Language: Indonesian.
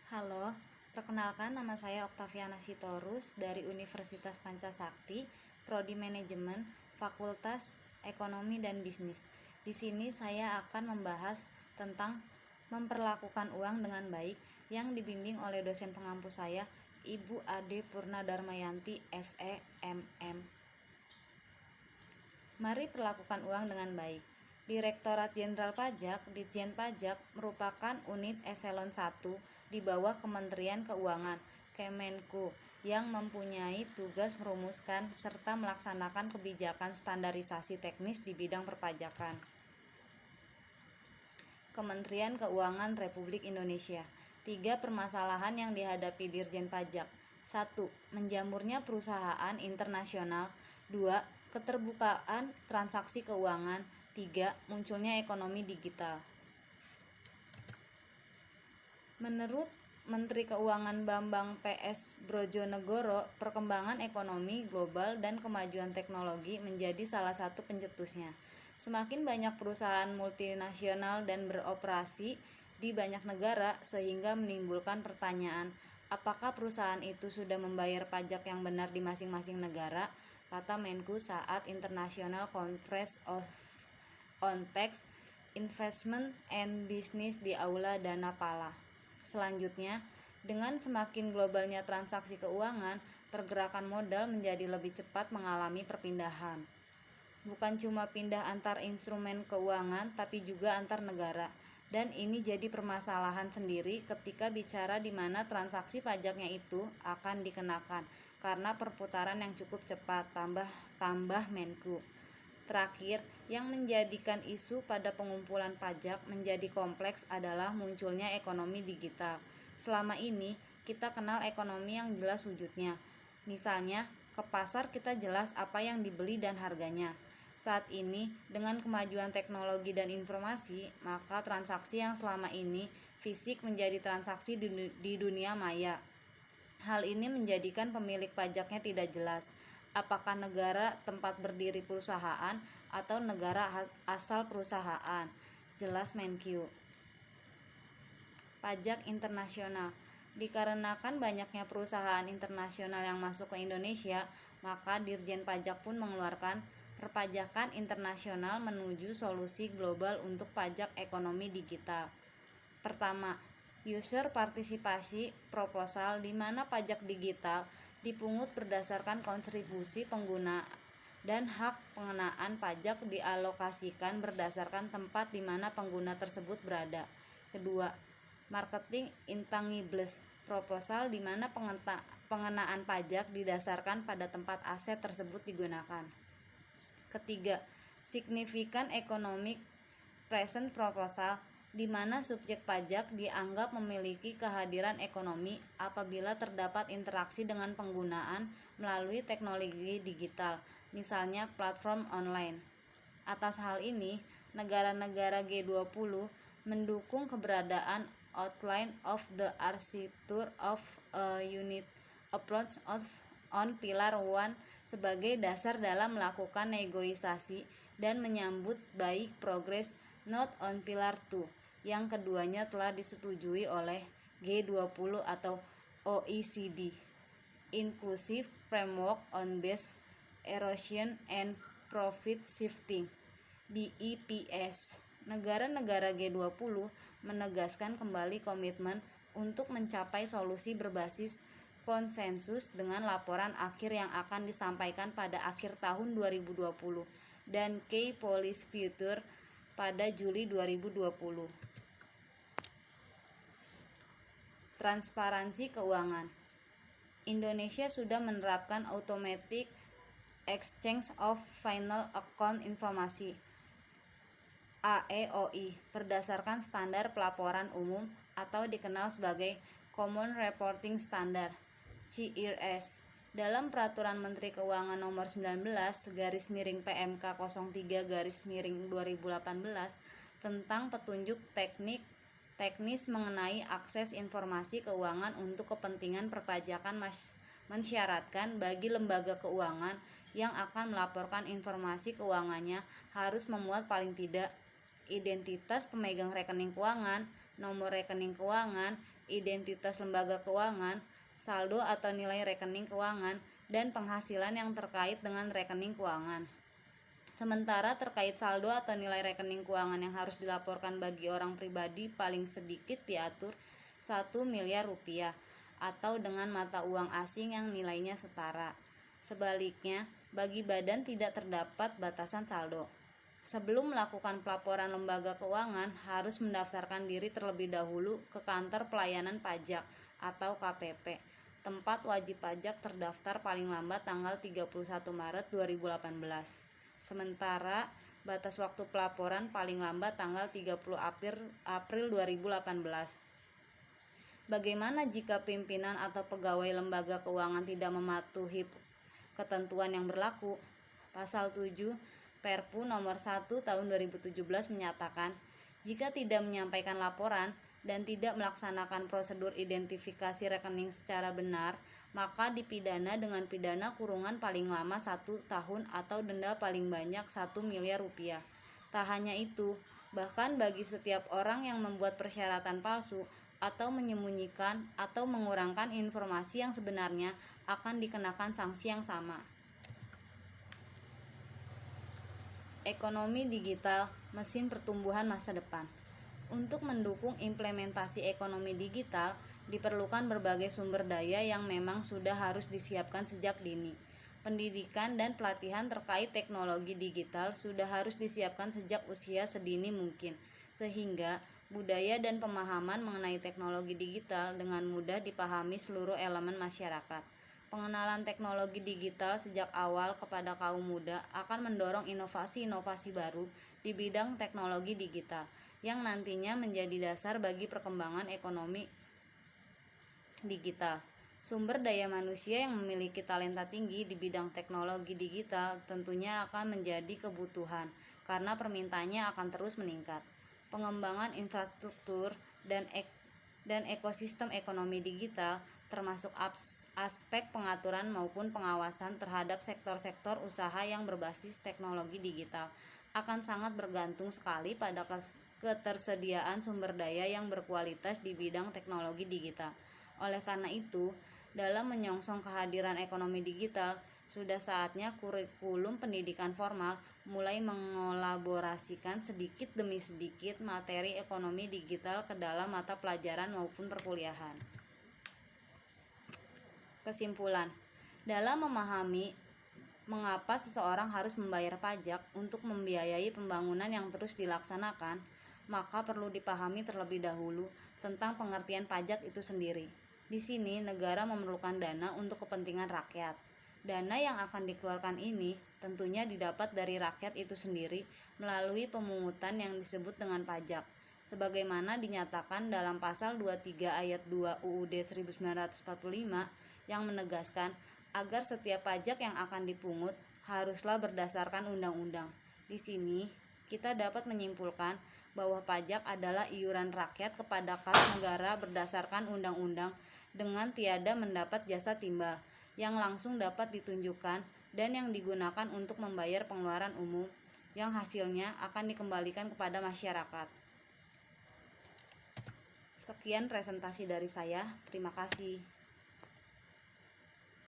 Halo, perkenalkan nama saya Oktaviana Sitorus dari Universitas Pancasakti, Prodi Manajemen, Fakultas Ekonomi dan Bisnis. Di sini saya akan membahas tentang memperlakukan uang dengan baik yang dibimbing oleh dosen pengampu saya, Ibu Ade Purna Darmayanti, SE, MM. Mari perlakukan uang dengan baik. Direktorat Jenderal Pajak, Ditjen Pajak, merupakan unit eselon 1 di bawah Kementerian Keuangan, Kemenku, yang mempunyai tugas merumuskan serta melaksanakan kebijakan standarisasi teknis di bidang perpajakan. Kementerian Keuangan Republik Indonesia. 3 permasalahan yang dihadapi Dirjen Pajak. 1. Menjamurnya perusahaan internasional. 2. Keterbukaan transaksi keuangan. 3. Munculnya ekonomi digital. Menurut Menteri Keuangan Bambang PS Brojonegoro, perkembangan ekonomi global dan kemajuan teknologi menjadi salah satu pencetusnya. Semakin banyak perusahaan multinasional dan beroperasi di banyak negara sehingga menimbulkan pertanyaan, apakah perusahaan itu sudah membayar pajak yang benar di masing-masing negara? Kata Menku saat International Conference on Tax, Investment and Business di Aula Dana Pala. Selanjutnya, dengan semakin globalnya transaksi keuangan, pergerakan modal menjadi lebih cepat mengalami perpindahan. Bukan cuma pindah antar instrumen keuangan, tapi juga antar negara. Dan ini jadi permasalahan sendiri ketika bicara di mana transaksi pajaknya itu akan dikenakan, karena perputaran yang cukup cepat, tambah Menku. Terakhir, yang menjadikan isu pada pengumpulan pajak menjadi kompleks adalah munculnya ekonomi digital. Selama ini, kita kenal ekonomi yang jelas wujudnya. Misalnya, ke pasar kita jelas apa yang dibeli dan harganya. Saat ini, dengan kemajuan teknologi dan informasi, maka transaksi yang selama ini fisik menjadi transaksi di dunia maya. Hal ini menjadikan pemilik pajaknya tidak jelas. Apakah negara tempat berdiri perusahaan atau negara asal perusahaan? Jelas Menkyu. Pajak internasional. Dikarenakan banyaknya perusahaan internasional yang masuk ke Indonesia, maka Dirjen Pajak pun mengeluarkan perpajakan internasional menuju solusi global untuk pajak ekonomi digital. Pertama, user partisipasi proposal, di mana pajak digital dipungut berdasarkan kontribusi pengguna dan hak pengenaan pajak dialokasikan berdasarkan tempat di mana pengguna tersebut berada. Kedua, marketing intangibles proposal, di mana pengenaan pajak didasarkan pada tempat aset tersebut digunakan. Ketiga, significant economic present proposal, di mana subjek pajak dianggap memiliki kehadiran ekonomi apabila terdapat interaksi dengan penggunaan melalui teknologi digital, misalnya platform online. Atas hal ini, negara-negara G20 mendukung keberadaan outline of the architecture of a unit approach on Pilar 1 sebagai dasar dalam melakukan negosiasi dan menyambut baik progres note on Pilar 2, yang keduanya telah disetujui oleh G20 atau OECD, Inclusive Framework on Base Erosion and Profit Shifting, BEPS. Negara-negara G20 menegaskan kembali komitmen untuk mencapai solusi berbasis konsensus dengan laporan akhir yang akan disampaikan pada akhir tahun 2020 dan Key Policy Future pada Juli 2020. Transparansi keuangan. Indonesia sudah menerapkan Automatic Exchange of Final Account Information (AEOI) berdasarkan standar pelaporan umum atau dikenal sebagai Common Reporting Standard (CRS). Dalam Peraturan Menteri Keuangan Nomor 19/PMK 03/2018 tentang petunjuk teknis mengenai akses informasi keuangan untuk kepentingan perpajakan, mensyaratkan bagi lembaga keuangan yang akan melaporkan informasi keuangannya harus memuat paling tidak identitas pemegang rekening keuangan, nomor rekening keuangan, identitas lembaga keuangan, saldo atau nilai rekening keuangan, dan penghasilan yang terkait dengan rekening keuangan. Sementara terkait saldo atau nilai rekening keuangan yang harus dilaporkan bagi orang pribadi paling sedikit diatur 1 miliar rupiah atau dengan mata uang asing yang nilainya setara. Sebaliknya, bagi badan tidak terdapat batasan saldo. Sebelum melakukan pelaporan lembaga keuangan, harus mendaftarkan diri terlebih dahulu ke Kantor Pelayanan Pajak atau KPP, tempat wajib pajak terdaftar paling lambat tanggal 31 Maret 2018. Sementara batas waktu pelaporan paling lambat tanggal 30 April 2018. Bagaimana jika pimpinan atau pegawai lembaga keuangan tidak mematuhi ketentuan yang berlaku? Pasal 7 Perpu nomor 1 tahun 2017 menyatakan, jika tidak menyampaikan laporan dan tidak melaksanakan prosedur identifikasi rekening secara benar, maka dipidana dengan pidana kurungan paling lama 1 tahun atau denda paling banyak 1 miliar rupiah. Tak hanya itu, bahkan bagi setiap orang yang membuat persyaratan palsu atau menyembunyikan atau mengurangkan informasi yang sebenarnya akan dikenakan sanksi yang sama. Ekonomi digital, mesin pertumbuhan masa depan. Untuk mendukung implementasi ekonomi digital, diperlukan berbagai sumber daya yang memang sudah harus disiapkan sejak dini. Pendidikan dan pelatihan terkait teknologi digital sudah harus disiapkan sejak usia sedini mungkin, sehingga budaya dan pemahaman mengenai teknologi digital dengan mudah dipahami seluruh elemen masyarakat. Pengenalan teknologi digital sejak awal kepada kaum muda akan mendorong inovasi-inovasi baru di bidang teknologi digital yang nantinya menjadi dasar bagi perkembangan ekonomi digital. Sumber daya manusia yang memiliki talenta tinggi di bidang teknologi digital tentunya akan menjadi kebutuhan karena permintaannya akan terus meningkat. Pengembangan infrastruktur dan ekosistem ekonomi digital termasuk aspek pengaturan maupun pengawasan terhadap sektor-sektor usaha yang berbasis teknologi digital akan sangat bergantung sekali pada ketersediaan sumber daya yang berkualitas di bidang teknologi digital. Oleh karena itu, dalam menyongsong kehadiran ekonomi digital, sudah saatnya kurikulum pendidikan formal mulai mengolaborasikan sedikit demi sedikit materi ekonomi digital ke dalam mata pelajaran maupun perkuliahan. Kesimpulan, dalam memahami mengapa seseorang harus membayar pajak untuk membiayai pembangunan yang terus dilaksanakan, maka perlu dipahami terlebih dahulu tentang pengertian pajak itu sendiri. Di sini negara memerlukan dana untuk kepentingan rakyat. Dana yang akan dikeluarkan ini tentunya didapat dari rakyat itu sendiri melalui pemungutan yang disebut dengan pajak, sebagaimana dinyatakan dalam pasal 23 ayat 2 UUD 1945 yang menegaskan agar setiap pajak yang akan dipungut haruslah berdasarkan undang-undang. Di sini kita dapat menyimpulkan bahwa pajak adalah iuran rakyat kepada kas negara berdasarkan undang-undang dengan tiada mendapat jasa timbal yang langsung dapat ditunjukkan dan yang digunakan untuk membayar pengeluaran umum yang hasilnya akan dikembalikan kepada masyarakat. Sekian presentasi dari saya. Terima kasih.